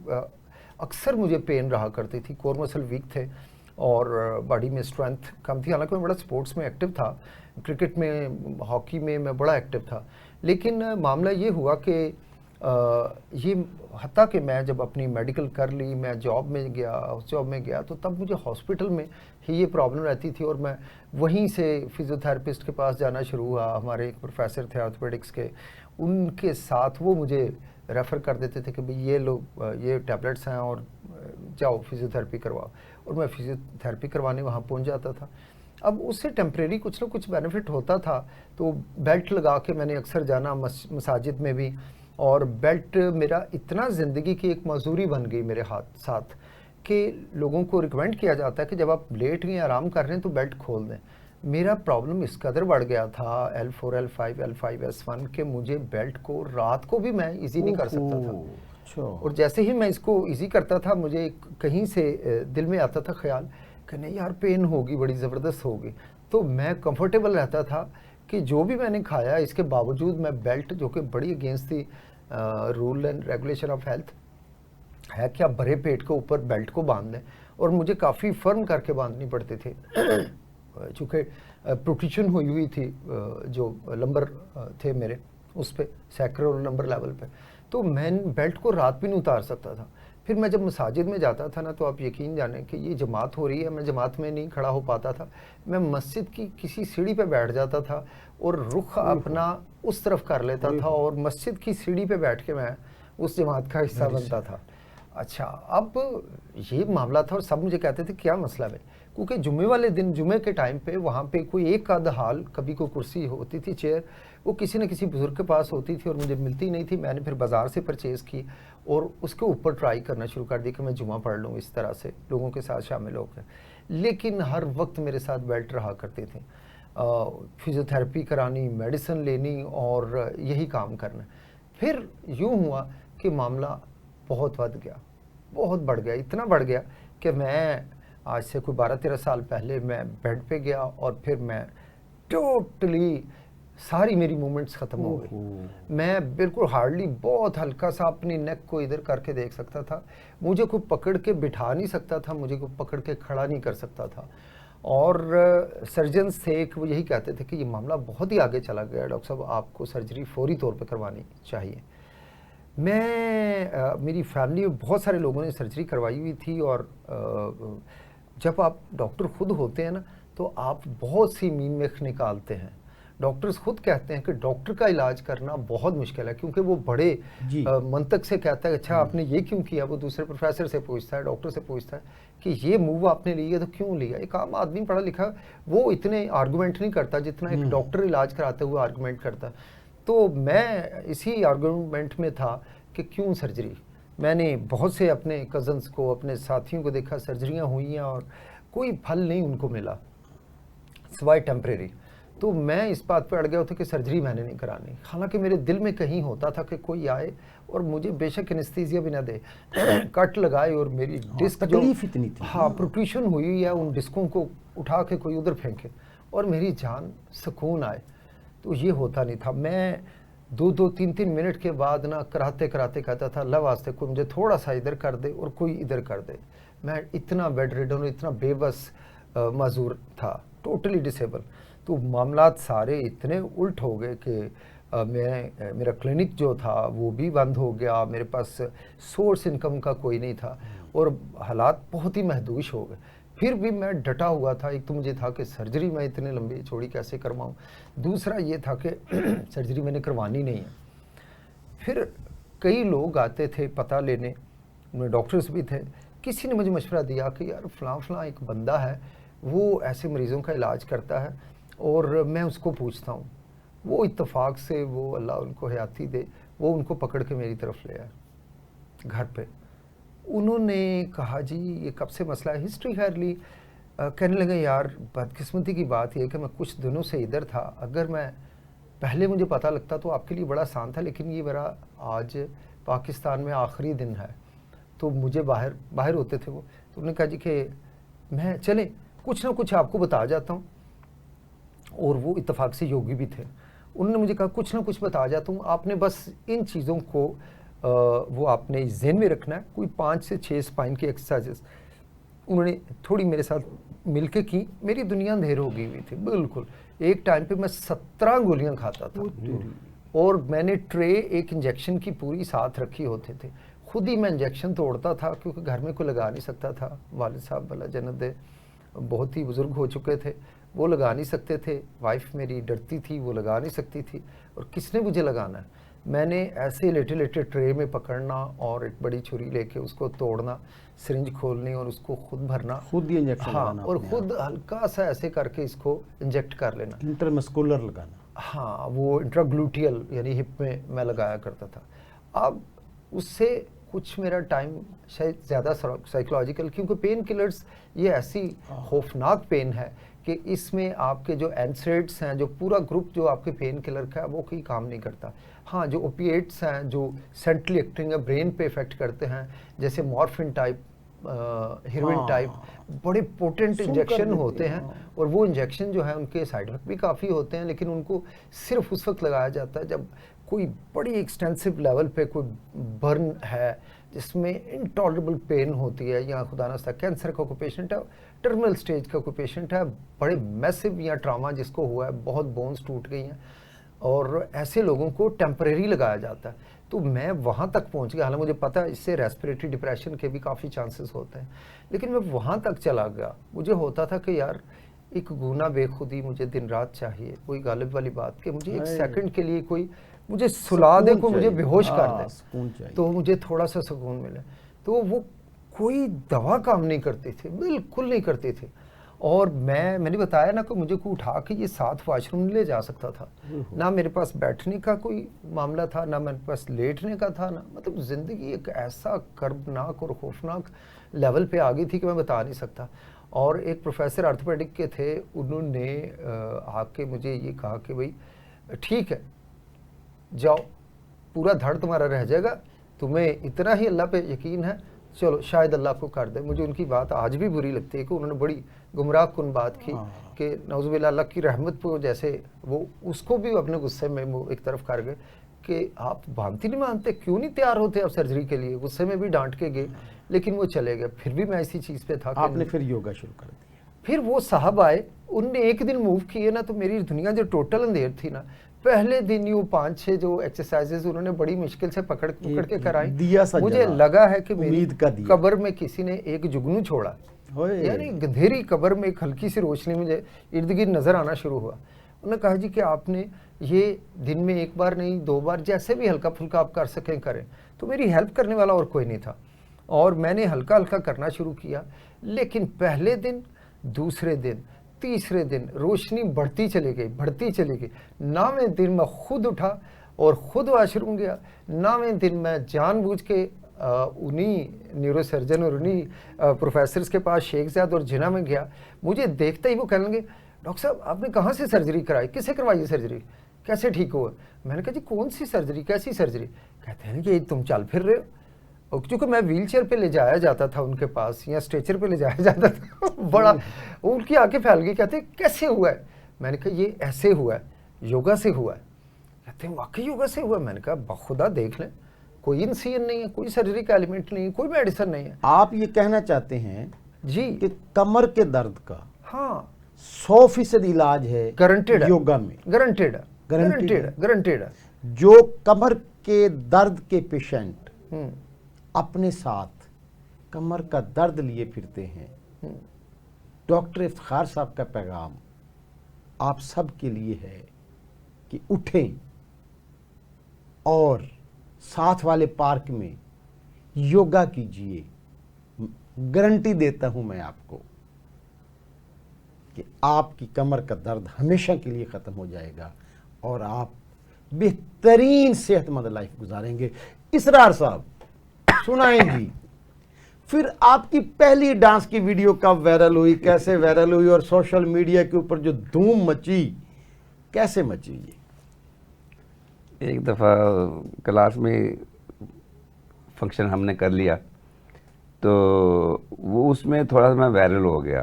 अक्सर मुझे पेन रहा करती थी, कोर मसल वीक थे। और बॉडी में स्ट्रेंथ कम थी। हालांकि मैं बड़ा स्पोर्ट्स में एक्टिव था, क्रिकेट में, हॉकी में मैं बड़ा एक्टिव था। लेकिन मामला ये हुआ कि ये हत्ता कि मैं जब अपनी मेडिकल कर ली, मैं जॉब में गया, उस जॉब में गया, तो तब मुझे हॉस्पिटल में ही ये प्रॉब्लम रहती थी और मैं वहीं से फिजियोथेरेपिस्ट के पास जाना शुरू हुआ। हमारे एक प्रोफेसर थे ऑर्थोपेडिक्स के, उनके साथ वो मुझे रेफ़र कर देते थे कि भाई ये लो ये टैबलेट्स हैं और जाओ फिजियोथेरेपी करवाओ, और मैं फिजियोथेरेपी करवाने वहाँ पहुँच जाता था। अब उससे टेम्परेरी कुछ ना कुछ बेनिफिट होता था, तो बेल्ट लगा के मैंने अक्सर जाना मसाजिद में भी, और बेल्ट मेरा इतना ज़िंदगी की एक मजदूरी बन गई मेरे हाथ साथ कि लोगों को रिकमेंड किया जाता है कि जब आप लेट गए आराम कर रहे हैं तो बेल्ट खोल दें। मेरा प्रॉब्लम इस कदर बढ़ गया था L4, L5, L5S1 कि मुझे बेल्ट को रात को भी मैं इजी नहीं कर सकता था। अच्छा। और जैसे ही मैं इसको इजी करता था, मुझे कहीं से दिल में आता था ख्याल कि नहीं यार पेन होगी, बड़ी ज़बरदस्त होगी। तो मैं कंफर्टेबल रहता था कि जो भी मैंने खाया, इसके बावजूद मैं बेल्ट, जो कि बड़ी अगेंस्ट थी rule and regulation of health है कि आप भरे पेट के ऊपर बेल्ट को बांध दें, और मुझे काफ़ी फर्म करके बांधनी पड़ती थी चूँकि प्रोट्रूशन हुई थी जो लंबर थे मेरे उस पर सैक्रल नंबर लेवल पे, तो मैं बेल्ट को रात भी नहीं उतार सकता था। फिर मैं जब मसाजिद में जाता था ना, तो आप यकीन जाने कि ये जमात हो रही है, मैं जमात में नहीं खड़ा हो पाता था, मैं मस्जिद की किसी सीढ़ी पे बैठ जाता था और रुख अपना उस तरफ कर लेता था, और मस्जिद की सीढ़ी पे बैठ के मैं उस जमात का हिस्सा बनता था। अच्छा, अब ये मामला था और सब मुझे कहते थे क्या मसला है, क्योंकि जुम्मे वाले दिन, जुम्मे के टाइम पे वहाँ पे कोई एक आध हाल, कभी कोई कुर्सी होती थी, चेयर, वो किसी न किसी बुजुर्ग के पास होती थी और मुझे मिलती नहीं थी। मैंने फिर बाज़ार से परचेज़ की और उसके ऊपर ट्राई करना शुरू कर दी कि मैं जुम्मा पढ़ लूँ इस तरह से, लोगों के साथ शामिल होकर। लेकिन हर वक्त मेरे साथ बेल्ट रहा करती थी, फिजियोथेरेपी करानी, मेडिसिन लेनी और यही काम करना। फिर यूँ हुआ कि मामला बहुत बढ़ गया, बहुत बढ़ गया, इतना बढ़ गया कि मैं आज से कोई 12-13 साल पहले मैं बेड पे गया और फिर मैं टोटली सारी मेरी मूवमेंट्स ख़त्म हो गई। मैं बिल्कुल हार्डली, बहुत हल्का सा अपनी नेक को इधर करके देख सकता था, मुझे कोई पकड़ के बिठा नहीं सकता था, मुझे कोई पकड़ के खड़ा नहीं कर सकता था। और सर्जन्स थे वो यही कहते थे कि ये मामला बहुत ही आगे चला गया, डॉक्टर साहब आपको सर्जरी फौरी तौर पर करवानी चाहिए। मेरी फैमिली में बहुत सारे लोगों ने सर्जरी करवाई हुई थी, और जब आप डॉक्टर खुद होते हैं ना, तो आप बहुत सी मीन मेख निकालते हैं। डॉक्टर्स खुद कहते हैं कि डॉक्टर का इलाज करना बहुत मुश्किल है, क्योंकि वो बड़े मंतक से कहता है अच्छा आपने ये क्यों किया, वो दूसरे प्रोफेसर से पूछता है, डॉक्टर से पूछता है कि ये मूव आपने लिया तो क्यों लिया। एक आम आदमी पढ़ा लिखा वो इतने आर्गूमेंट नहीं करता जितना एक डॉक्टर इलाज कराते हुए आर्गूमेंट करता। तो मैं इसी आर्गूमेंट में था कि क्यों सर्जरी। मैंने बहुत से अपने कज़न्स को, अपने साथियों को देखा, सर्जरियां हुई हैं और कोई फल नहीं उनको मिला सिवाय टेम्परेरी। तो मैं इस बात पे अड़ गया था कि सर्जरी मैंने नहीं करानी। हालांकि मेरे दिल में कहीं होता था कि कोई आए और मुझे बेशक एनेस्थीसिया भी ना दे कट लगाए और मेरी डिस्क जो इतनी थी, हाँ प्रोट्रूशन हुई है, उन डिस्कों को उठा के कोई उधर फेंके और मेरी जान सुकून आए। तो ये होता नहीं था। मैं 2-3 मिनट के बाद ना कराते कराते कहता था अल्लाह वास्ते कोई मुझे थोड़ा सा इधर कर दे और कोई इधर कर दे। मैं इतना बेड रिडन, इतना बेबस माजूर था, टोटली डिसेबल। तो मामलात सारे इतने उल्ट हो गए कि मेरा क्लिनिक जो था वो भी बंद हो गया, मेरे पास सोर्स इनकम का कोई नहीं था और हालात बहुत ही महदूश हो गए। फिर भी मैं डटा हुआ था। एक तो मुझे था कि सर्जरी मैं इतने लंबी चौड़ी कैसे करवाऊँ, दूसरा ये था कि सर्जरी मैंने करवानी नहीं है। फिर कई लोग आते थे पता लेने, उनमें डॉक्टर्स भी थे। किसी ने मुझे मशवरा दिया कि यार फ़लाँ एक बंदा है, वो ऐसे मरीज़ों का इलाज करता है और मैं उसको पूछता हूँ। वो इत्तेफाक से, वो अल्लाह उनको हयाती दे, वो उनको पकड़ के मेरी तरफ ले आए घर पे। उन्होंने कहा जी ये कब से मसला है, हिस्ट्री खैर ली। कहने लगे यार बदकिस्मती की बात यह है कि मैं कुछ दिनों से इधर था, अगर मैं पहले मुझे पता लगता तो आपके लिए बड़ा आसान था, लेकिन ये मेरा आज पाकिस्तान में आखिरी दिन है, तो मुझे बाहर होते थे वो। तो उन्होंने कहा जी कि मैं चले कुछ ना कुछ आपको बता जाता हूँ। और वो इत्तेफाक से योगी भी थे। उन्होंने मुझे कहा कुछ ना कुछ बता जाता हूँ, आपने बस इन चीज़ों को वो आपने ज़हन में रखना है। कोई 5 से 6 स्पाइन की एक्सरसाइजेस उन्होंने थोड़ी मेरे साथ मिलके की, मेरी दुनिया अंधेर हो गई हुई थी बिल्कुल। एक टाइम पे मैं 17 गोलियां खाता था और मैंने ट्रे एक इंजेक्शन की पूरी साथ रखी होते थे, खुद ही मैं इंजेक्शन तोड़ता था क्योंकि घर में कोई लगा नहीं सकता था। वालिद साहब भला जन्नत दे बहुत ही बुजुर्ग हो चुके थे, वो लगा नहीं सकते थे। वाइफ मेरी डरती थी, वो लगा नहीं सकती थी, और किसने मुझे लगाना है। मैंने ऐसे लेटे लेटे ट्रे में पकड़ना और एक बड़ी छुरी लेके उसको तोड़ना, सिरिंज खोलनी और उसको खुद भरना, खुद ही इंजेक्शन हाँ, लगाना, और अपने खुद हल्का सा ऐसे करके इसको इंजेक्ट कर लेना। इंटरमस्कुलर लगाना। हाँ, वो इंट्राग्लूटियल यानी हिप में मैं लगाया करता था। अब उससे कुछ मेरा टाइम शायद ज़्यादा साइकोलॉजिकल, क्योंकि पेन किलर्स ये ऐसी खौफनाक पेन है कि इसमें आपके जो एनसेड्स हैं, जो पूरा ग्रुप जो आपके पेन किलर का है, वो कोई काम नहीं करता। हाँ, जो ओपिएट्स हैं जो सेंट्रली एक्टिंग है, ब्रेन पे इफेक्ट करते हैं, जैसे मॉर्फिन टाइप, हीरोइन टाइप, बड़े पोटेंट इंजेक्शन होते हैं, और वो इंजेक्शन जो है उनके साइड इफेक्ट भी काफ़ी होते हैं, लेकिन उनको सिर्फ उस वक्त लगाया जाता है जब कोई बड़ी एक्सटेंसिव लेवल पे कोई बर्न है जिसमें इंटॉलरेबल पेन होती है, या खुदा ना कैंसर का कोई पेशेंट है, टर्मिनल स्टेज का कोई पेशेंट है, बड़े मैसिव या ट्रामा जिसको हुआ है, बहुत बोन्स टूट गई हैं, और ऐसे लोगों को टेम्परेरी लगाया जाता है। तो मैं वहाँ तक पहुँच गया, हालांकि मुझे पता है इससे रेस्पिरेटरी डिप्रेशन के भी काफ़ी चांसेस होते हैं, लेकिन मैं वहाँ तक चला गया। मुझे होता था कि यार एक गुना बेखुदी मुझे दिन रात चाहिए, कोई गालिब वाली बात कि मुझे एक सेकंड के लिए कोई मुझे सुला दे, कोई मुझे बेहोश कर दे, तो मुझे थोड़ा सा सुकून मिले। तो वो कोई दवा काम नहीं करती थी, बिल्कुल नहीं करती थी। और मैंने बताया ना कि मुझे को उठा के ये साथ वॉशरूम नहीं ले जा सकता था, ना मेरे पास बैठने का कोई मामला था, ना मेरे पास लेटने का था, ना, मतलब ज़िंदगी एक ऐसा कर्बनाक और खौफनाक लेवल पे आ गई थी कि मैं बता नहीं सकता। और एक प्रोफेसर आर्थोपेडिक के थे, उन्होंने आके मुझे ये कहा कि भाई ठीक है, जाओ, पूरा धड़ तुम्हारा रह जाएगा, तुम्हें इतना ही अल्लाह पे यकीन है, चलो शायद अल्लाह को कर दे। मुझे उनकी बात आज भी बुरी लगती है कि उन्होंने बड़ी गुमराह कुन बात की कि नौजुबिल्लाह अल्लाह की रहमत को, जैसे वो उसको भी अपने गुस्से में वो एक तरफ कर गए कि आप भांति नहीं मानते, क्यों नहीं तैयार होते आप सर्जरी के लिए, गुस्से में भी डांट के गए, लेकिन वो चले गए। फिर भी मैं इसी चीज़ पे था। आपने फिर योगा शुरू कर दिया। फिर वो साहब आए, उनने एक दिन मूव किए ना, तो मेरी दुनिया जो टोटल अंधेर थी ना, पहले दिन ही वो 5-6 जो एक्सरसाइजेज उन्होंने बड़ी मुश्किल से पकड़ के कराई, मुझे लगा है कि मेरी कब्र में किसी ने एक जुगनू छोड़ा, यानी गंधेरी कब्र में एक हल्की सी रोशनी मुझे इर्द गिर्द नजर आना शुरू हुआ। उन्होंने कहा जी कि आपने ये दिन में एक बार नहीं 2 बार, जैसे भी हल्का फुल्का आप कर सकें करें। तो मेरी हेल्प करने वाला और कोई नहीं था, और मैंने हल्का हल्का करना शुरू किया। लेकिन पहले दिन, दूसरे दिन, तीसरे दिन रोशनी बढ़ती चली गई। 9वें दिन मैं खुद उठा और खुद वॉशरूम गया। 9वें दिन मैं जानबूझ के उन्हीं न्यूरोसर्जन और उन्हीं प्रोफेसर्स के पास, शेख ज़ैद और जिना में गया। मुझे देखते ही वो कहने लगे, डॉक्टर साहब आपने कहाँ से सर्जरी कराई, किससे करवाई सर्जरी, कैसे ठीक हुआ? मैंने कहा जी कौन सी सर्जरी, कैसी सर्जरी? कहते हैं कि तुम चल फिर रहे हो। और क्योंकि मैं व्हील चेयर पर ले जाया जाता था उनके पास, या स्ट्रेचर पे ले जाया जाता था बड़ा उनकी आंखें फैल गई। कहते कैसे हुआ है? मैंने कहा ये ऐसे हुआ है, योगा से हुआ है। कहते हैं वाकई योगा से हुआ? मैंने कहा बखुदा देख लें, कोई इंसिजन नहीं है, कोई सर्जरी का एलिमेंट नहीं है, कोई मेडिसिन नहीं है। आप ये कहना चाहते हैं जी कि कमर के दर्द का हाँ 100% इलाज है गारंटेड योगा में, गारंटेड है। जो कमर के दर्द के पेशेंट अपने साथ कमर का दर्द लिए फिरते हैं, डॉक्टर इफ्तिखार साहब का पैगाम आप सब के लिए है कि उठें और साथ वाले पार्क में योगा कीजिए। गारंटी देता हूं मैं आपको कि आपकी कमर का दर्द हमेशा के लिए ख़त्म हो जाएगा और आप बेहतरीन सेहतमंद लाइफ गुजारेंगे। इसरार साहब सुनाएं जी, फिर आपकी पहली डांस की वीडियो कब वायरल हुई, कैसे वायरल हुई, और सोशल मीडिया के ऊपर जो धूम मची, कैसे मची? ये एक दफ़ा क्लास में फंक्शन हमने कर लिया, तो वो उसमें थोड़ा सा मैं वायरल हो गया,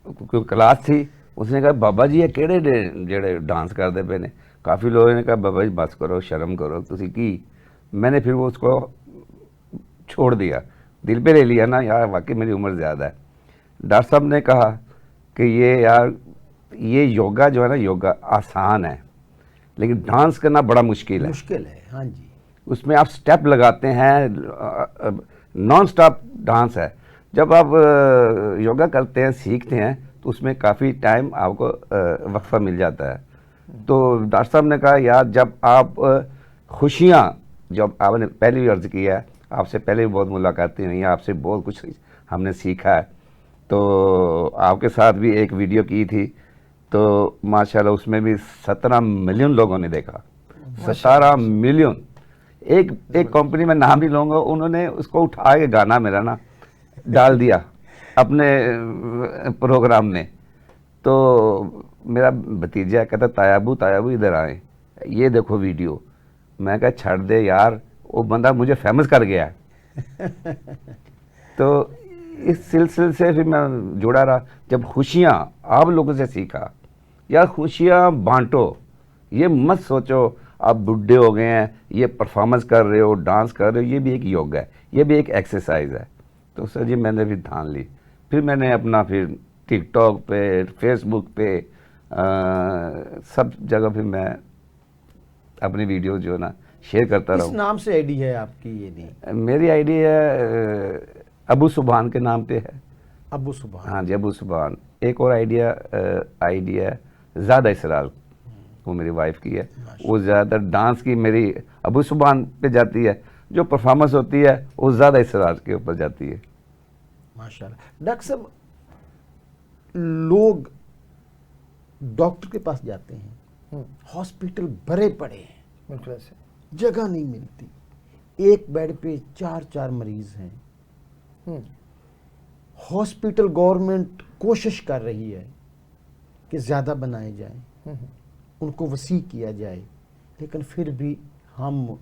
क्योंकि क्लास थी। उसने कहा बाबा जी ये केड़े जेड़े डांस करते पे ने? काफ़ी लोगों ने कहा बाबा जी बस करो, शर्म करो तुसी की। मैंने फिर वो उसको छोड़ दिया, दिल पे ले लिया ना यार, वाकई मेरी उम्र ज़्यादा है। डॉक्टर साहब ने कहा कि ये योगा जो है ना, योगा आसान है, लेकिन डांस करना बड़ा मुश्किल है। मुश्किल है, हाँ जी। उसमें आप स्टेप लगाते हैं, नॉन स्टॉप डांस है। जब आप योगा करते हैं, सीखते हैं, तो उसमें काफ़ी टाइम आपको वक्फा मिल जाता है। तो डॉक्टर साहब ने कहा यार, जब आप खुशियाँ, जब आपने पहले भी अर्ज़ किया है, आपसे पहले भी बहुत मुलाकातें हुई हैं, आपसे बहुत कुछ हमने सीखा है। तो आपके साथ भी एक वीडियो की थी, तो माशाल्लाह उसमें भी 17 मिलियन लोगों ने देखा। 17 मिलियन। एक कंपनी में नाम नहीं लूँगा, उन्होंने उसको उठा के गाना मेरा ना डाल दिया अपने प्रोग्राम में। तो मेरा भतीजा कहता तायाबू तायाबू इधर आए, ये देखो वीडियो। मैं कहा छड़ दे यार, वो बंदा मुझे फेमस कर गया है। तो इस सिलसिले से फिर मैं जुड़ा रहा। जब खुशियाँ आप लोगों से सीखा, यार खुशियाँ बांटो, ये मत सोचो आप बुढ़े हो गए हैं, ये परफॉर्मेंस कर रहे हो, डांस कर रहे हो, ये भी एक योग है, ये भी एक एक्सरसाइज है। तो सर जी मैंने फिर ठान ली। फिर मैंने अपना फिर टिकटॉक पे, फेसबुक पे, सब जगह फिर मैं अपनी वीडियो जो है ना शेयर करता किस रहूँ। नाम से आईडी है आपकी? ये नहीं, मेरी आईडी है अबू सुबहान के नाम पे है। अबू सुबहान। हाँ जी, अबू सुबहान। एक और आईडी है ज़्यादा इसरार, वो मेरी वाइफ की है। वो ज़्यादातर डांस की मेरी अबू सुबहान पे जाती है, जो परफॉर्मेंस होती है वो ज़्यादा इसरार के ऊपर जाती है। माशाल्लाह। डॉक्टर साहब, लोग डॉक्टर के पास जाते हैं, हॉस्पिटल भरे पड़े हैं, बिल्कुल ऐसे। जगह नहीं मिलती, एक बेड पे 4-4 मरीज हैं। हॉस्पिटल गवर्नमेंट कोशिश कर रही है कि ज़्यादा बनाए जाएं, उनको वसी किया जाए, लेकिन फिर भी हम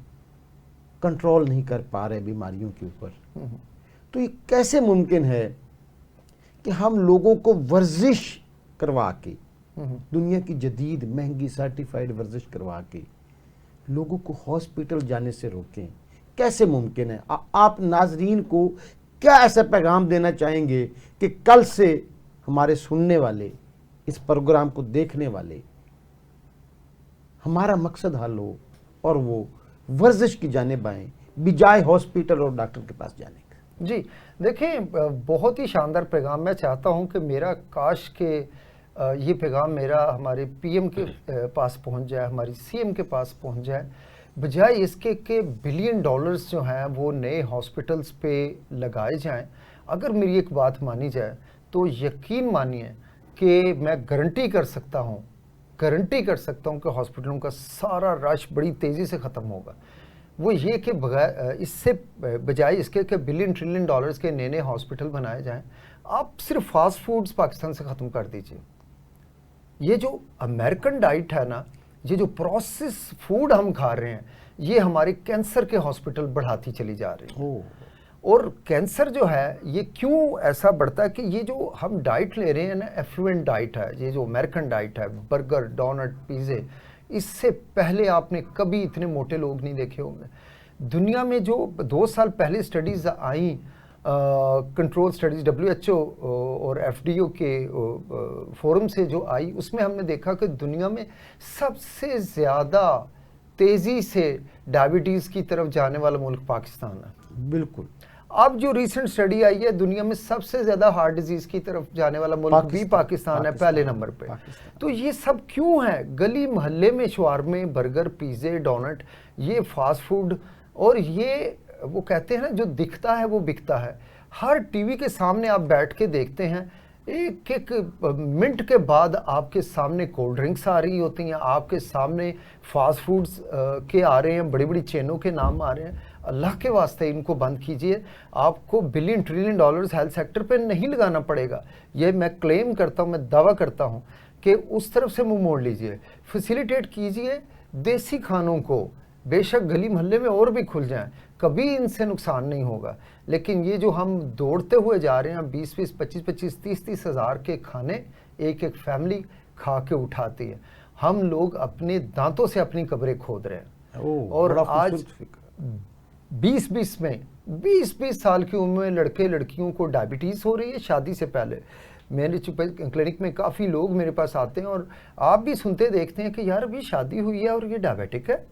कंट्रोल नहीं कर पा रहे बीमारियों के ऊपर। तो ये कैसे मुमकिन है कि हम लोगों को वर्जिश करवा के, दुनिया की जदीद महंगी सर्टिफाइड वर्जिश करवा के लोगों को हॉस्पिटल जाने से रोकें? कैसे मुमकिन है? आप नाजरीन को क्या ऐसा पैगाम देना चाहेंगे कि कल से हमारे सुनने वाले, इस प्रोग्राम को देखने वाले, हमारा मकसद हल हो और वो वर्जिश की जानिब आएं बिजाय हॉस्पिटल और डॉक्टर के पास जाने का? जी देखिए, बहुत ही शानदार पैगाम। मैं चाहता हूं कि मेरा काश के ये पैगाम मेरा हमारे पीएम के पास पहुंच जाए, हमारी सीएम के पास पहुंच जाए, बजाय इसके कि बिलियन डॉलर्स जो हैं वो नए हॉस्पिटल्स पे लगाए जाएं। अगर मेरी एक बात मानी जाए तो यकीन मानिए कि मैं गारंटी कर सकता हूं कि हॉस्पिटलों का सारा रश बड़ी तेज़ी से ख़त्म होगा। वो ये कि बगैर इससे बजाय इसके कि बिलियन ट्रिलियन डॉलर्स के नए नए हॉस्पिटल बनाए जाएं, आप सिर्फ फास्ट फूड्स पाकिस्तान से ख़त्म कर दीजिए। ये जो अमेरिकन डाइट है ना, ये जो प्रोसेस फूड हम खा रहे हैं, ये हमारे कैंसर के हॉस्पिटल बढ़ाती चली जा रही है। और कैंसर जो है ये क्यों ऐसा बढ़ता है कि ये जो हम डाइट ले रहे हैं ना, एफ्लुएंट डाइट है, ये जो अमेरिकन डाइट है, बर्गर, डोनट, पिज़्ज़े, इससे पहले आपने कभी इतने मोटे लोग नहीं देखे होंगे। दुनिया में जो 2 साल पहले studies I, control studies WHO और FDO के फोरम से जो आई, उसमें हमने देखा कि दुनिया में सबसे ज़्यादा तेज़ी से डायबिटीज़ की तरफ जाने वाला मुल्क पाकिस्तान है। बिल्कुल। अब जो रिसेंट स्टडी आई है, दुनिया में सबसे ज़्यादा हार्ट डिजीज़ की तरफ जाने वाला मुल्क भी पाकिस्तान है, पहले नंबर पे। तो ये सब क्यों है? गली मोहल्ले में शवारमे, बर्गर, पिज़्ज़े, डोनट, ये फास्ट फूड, और ये वो कहते हैं ना, जो दिखता है वो बिकता है। हर टीवी के सामने आप बैठ के देखते हैं, एक एक मिनट के बाद आपके सामने कोल्ड ड्रिंक्स आ रही होती हैं, आपके सामने फास्ट फूड्स के आ रहे हैं, बड़ी बड़ी चेनों के नाम आ रहे हैं। अल्लाह के वास्ते इनको बंद कीजिए। आपको billion trillion dollars health sector पे नहीं लगाना पड़ेगा। ये मैं क्लेम करता हूँ, मैं दावा करता हूँ कि उस तरफ से मुंह मोड़ लीजिए, फैसिलिटेट कीजिए देसी खानों को। बेशक गली मोहल्ले में और भी खुल जाएं, कभी इनसे नुकसान नहीं होगा। लेकिन ये जो हम दौड़ते हुए जा रहे हैं, 20-20, 25-25, 30-30 हज़ार के खाने एक एक फैमिली खा के उठाती है। हम लोग अपने दांतों से अपनी कब्रें खोद रहे हैं। और आज 2020 में 20-20 साल की उम्र में लड़के लड़कियों को डायबिटीज़ हो रही है शादी से पहले। मेरे क्लिनिक में काफ़ी लोग मेरे पास आते हैं और आप भी सुनते देखते हैं कि यार अभी शादी हुई है और ये डायबिटिक है,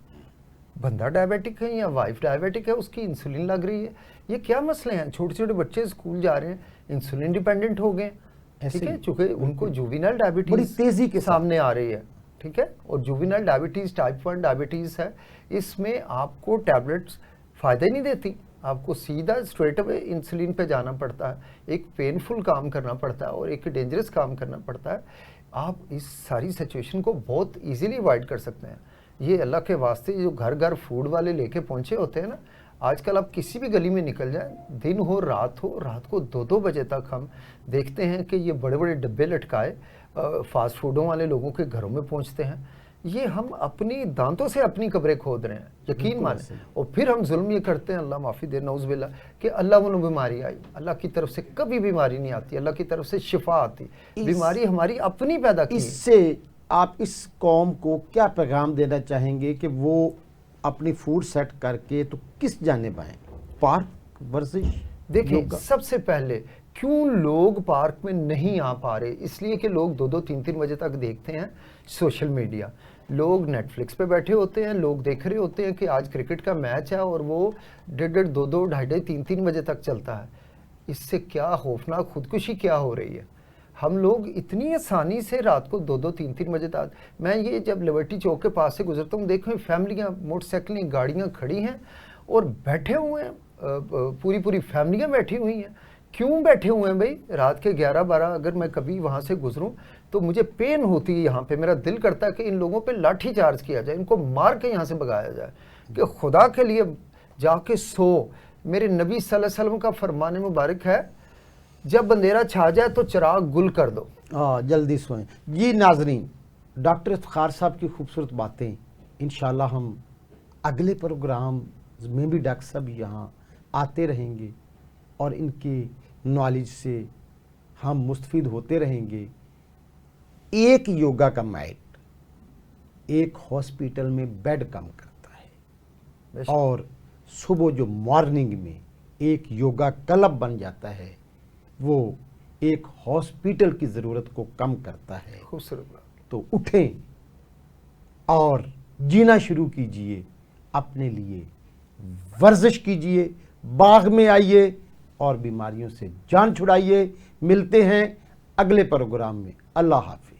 बंदा डायबिटिक है या वाइफ डायबिटिक है, उसकी इंसुलिन लग रही है। ये क्या मसले हैं? छोटे छोटे बच्चे स्कूल जा रहे हैं, इंसुलिन डिपेंडेंट हो गए, ऐसे ठीक है, ही, चूंकि उनको जुवेनाइल बड़ी डायबिटीज तेजी के साथ। सामने आ रही है, ठीक है। और जुवेनाइल डायबिटीज टाइप 1 डायबिटीज है, इसमें आपको टैबलेट्स फायदे नहीं देती, आपको सीधा स्ट्रेट अवे इंसुलिन पे जाना पड़ता है, एक पेनफुल काम करना पड़ता है और एक डेंजरस काम करना पड़ता है। आप इस सारी सिचुएशन को बहुत इजीली अवॉइड कर सकते हैं। ये अल्लाह के वास्ते जो घर घर फूड वाले लेके पहुंचे होते हैं ना, आजकल आप किसी भी गली में निकल जाए, दिन हो, रात को 2-2 बजे तक हम देखते हैं कि ये बड़े बड़े डब्बे लटकाए फास्ट फूडों वाले लोगों के घरों में पहुंचते हैं। ये हम अपनी दांतों से अपनी कब्रें खोद रहे हैं, यकीन माने। और फिर हम जुल्म ये करते हैं, अल्लाह माफ़ी दे, नौज़ बिल्ला, कि अल्लाह वो बीमारी आई। अल्लाह की तरफ से कभी बीमारी नहीं आती, अल्लाह की तरफ से शिफा आती। बीमारी हमारी अपनी पैदा की। इससे आप इस कौम को क्या पैगाम देना चाहेंगे कि वो अपनी फूड सेट करके तो किस जानिब आए? पार्क, वर्जिश? देखिए, सबसे पहले क्यों लोग पार्क में नहीं आ पा रहे? इसलिए कि लोग 2-2, 3-3 बजे तक देखते हैं सोशल मीडिया। लोग नेटफ्लिक्स पे बैठे होते हैं, लोग देख रहे होते हैं कि आज क्रिकेट का मैच है और वो 1:30, 2-2, 2:30, 3-3 बजे तक चलता है। इससे क्या खौफनाक खुदकुशी क्या हो रही है? हम लोग इतनी आसानी से रात को 2-2, 3-3 बजे तक, मैं ये जब लिबर्टी चौक के पास से गुजरता हूँ, देखो फैमिलियाँ, मोटरसाइकिलें, गाड़ियाँ खड़ी हैं और बैठे हुए हैं, पूरी पूरी फैमिलियाँ बैठी हुई हैं। क्यों बैठे हुए हैं भाई? रात के 11-12 अगर मैं कभी वहाँ से गुजरूं तो मुझे पेन होती है यहाँ पे, मेरा दिल करता है कि इन लोगों पे लाठी चार्ज किया जाए, इनको मार के यहाँ से भगाया जाए, कि खुदा के लिए जाके सो। मेरे नबी सल्लल्लाहु अलैहि वसल्लम का फरमान मुबारक है, जब अंधेरा छा जाए तो चिराग गुल कर दो। जल्दी सोएं। जी नाजरीन, डॉक्टर इफ्तिखार साहब की खूबसूरत बातें, इंशाल्लाह हम अगले प्रोग्राम में भी डॉक्टर साहब यहाँ आते रहेंगे और इनके नॉलेज से हम मुस्तफीद होते रहेंगे। एक योगा का मैट एक हॉस्पिटल में बेड कम करता है और सुबह जो मॉर्निंग में एक योगा क्लब बन जाता है वो एक हॉस्पिटल की ज़रूरत को कम करता है। खूबसूरत। तो उठें और जीना शुरू कीजिए, अपने लिए वर्जिश कीजिए, बाग में आइए और बीमारियों से जान छुड़ाइए। मिलते हैं अगले प्रोग्राम में। अल्लाह हाफ़िज़।